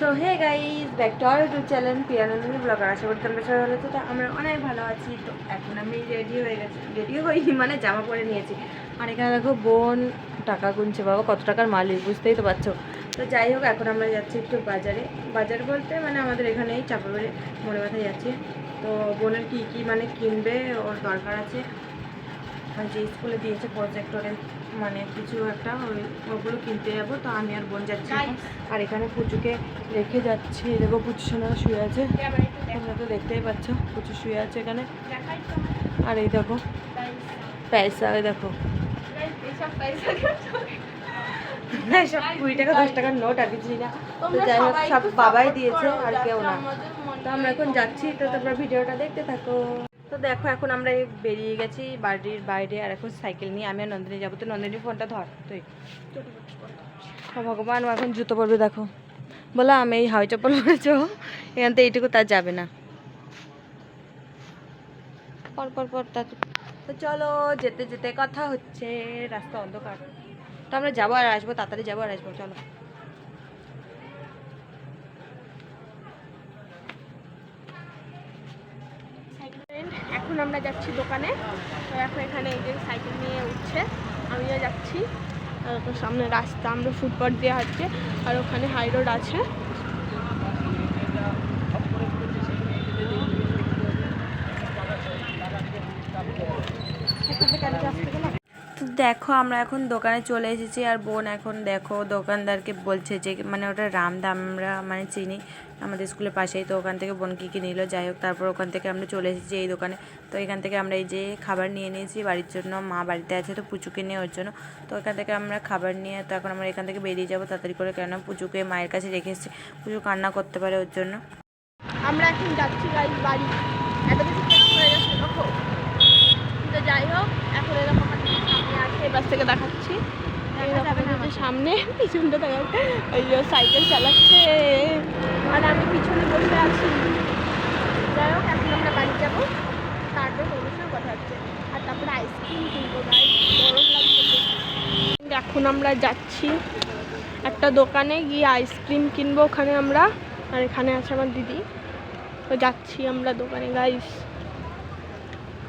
So hey guys, back to our YouTube channel Priyanandini blogger. আশা করি তোমরা সবাই ভালো আছো। তো আমরা অনেক ভালো আছি। তো এখন আমি রেডি হয়ে গেছি, রেডি হইনি মানে জামা পরে নিয়েছি। আর এখানে দেখো বোন টাকা গুনছে, বাবা কত টাকার মালিক বুঝতেই তো পারছো। তো যাই হোক, এখন আমরা যাচ্ছি একটু বাজারে। বাজার বলতে মানে আমাদের এখানেই চাপাবাড়ি মনে মাথায় যাচ্ছি। তো বোনের কী কী মানে কিনবে ওর দরকার আছে, যে স্কুলে দিয়েছে প্রজেক্টরে মানে কিছু একটা, ওগুলো কিনতে যাবো। তো আমি আর বোন যাচ্ছি। আর এখানে পুচুকে রেখে যাচ্ছি। দেখো পুচু সোনা শুয়ে আছে, তোমরা তো দেখতেই পাচ্ছ পুচু শুয়ে আছে এখানে। আর এই দেখো পয়সা, ওই দেখো সব 20 টাকা 10 টাকার নোট আর কিছু না। তো যাই হোক, সব বাবাই দিয়েছে আর কেউ না। তো আমরা এখন যাচ্ছি, তো তোমরা ভিডিওটা দেখতে থাকো। তো দেখো এখন আমরা বেরিয়ে গেছি বাড়ির বাইরে। আর এখন সাইকেল নিয়ে আমি আর নন্দিনী যাবো। তো নন্দিনী ফোনটা ধর তুই। ভগবান, ও এখন জুতো পরবে। দেখো বলো আমি এই হাওয়াই চপ্পল পরেছ, এখান থেকে এইটুকু তার যাবে না। পর পর পর তার। তো চলো, যেতে যেতে কথা হচ্ছে, রাস্তা অন্ধকার। তো আমরা যাবো আর আসবো, তাড়াতাড়ি যাবো আর আসবো। চলো এখন আমরা যাচ্ছি দোকানে। তো এখন এখানে এই যে সাইকেল নিয়ে উঠছে, আমিও যাচ্ছি। আর ওখানে সামনে রাস্তা, আমরা ফুটপাথ দিয়ে হাঁটছি। আর ওখানে হাই রোড আছে। তো দেখো আমরা এখন দোকানে চলে এসেছি। আর বোন এখন দেখো দোকানদারকে বলছে যে মানে ওটা রামদা, আমরা মানে চিনি আমাদের স্কুলের পাশেই। তো ওখান থেকে বোন কী কী নিল, যাই হোক তারপর ওখান থেকে আমরা চলে এসেছি এই দোকানে। তো এখান থেকে আমরা এই যে খাবার নিয়ে নিয়েছি বাড়ির জন্য, মা বাড়িতে আছে তো পুচুকে নিয়ে ওর জন্য। তো এখান থেকে আমরা খাবার নিয়ে তো এখন আমরা এখান থেকে বেরিয়ে যাবো তাড়াতাড়ি করে, কেন পুচুকে মায়ের কাছে রেখে এসেছি, পুচু কান্না করতে পারে ওর জন্য। আমরা এখন যাচ্ছি গাইস বাড়ি, এত কিছু হয়ে গেছে দেখো। তো যাই হোক, এখন এরকম সামনে আছে, এবার থেকে দেখাচ্ছি সামনে, পিছনটা দেখাচ্ছে। ওই যে সাইকেল চালাচ্ছে আর আমি পিছনে বসে আছি। যাই হোক, এখন আমরা বাড়ি যাবো, তারপর অবশ্যই কথা হচ্ছে। আর তারপরে আইসক্রিম কিনবো গাইস, গরম লাগছে। এখন আমরা যাচ্ছি একটা দোকানে গিয়ে আইসক্রিম কিনবো ওখানে আমরা। আর এখানে আছে আমার দিদি। তো যাচ্ছি আমরা দোকানে গাইস।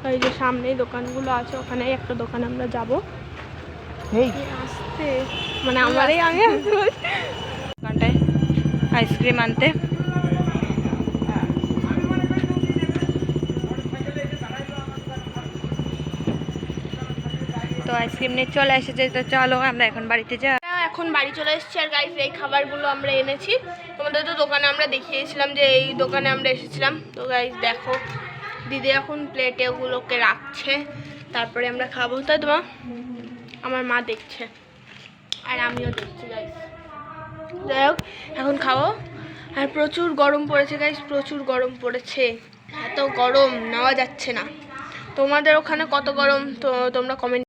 ওই যে সামনেই দোকানগুলো আছে, ওখানে একটা দোকানে আমরা যাবো। আসতে মানে আমারই আমি দোকানটায় আইসক্রিম আনতে। তো আইসক্রিম নিয়ে চলে এসেছে। তো চলো আমরা এখন বাড়িতে যাই। এখন বাড়ি চলে এসেছি। আর গাইস এই খাবারগুলো আমরা এনেছি, তোমাদের তো দোকানে আমরা দেখিয়েছিলাম যে এই দোকানে আমরা এসেছিলাম। তো গাইস দেখো, দিদি এখন প্লেটে ওগুলোকে রাখছে, তারপরে আমরা খাবো। তাই তোমার আমার মা দেখছে আর আমিও দেখছি গাইস। যাই হোক এখন খাবো। আর প্রচুর গরম পড়েছে গাইস, প্রচুর গরম পড়েছে, এত গরম নেওয়া যাচ্ছে না। তোমাদের ওখানে কত গরম তো তোমরা কমেন্ট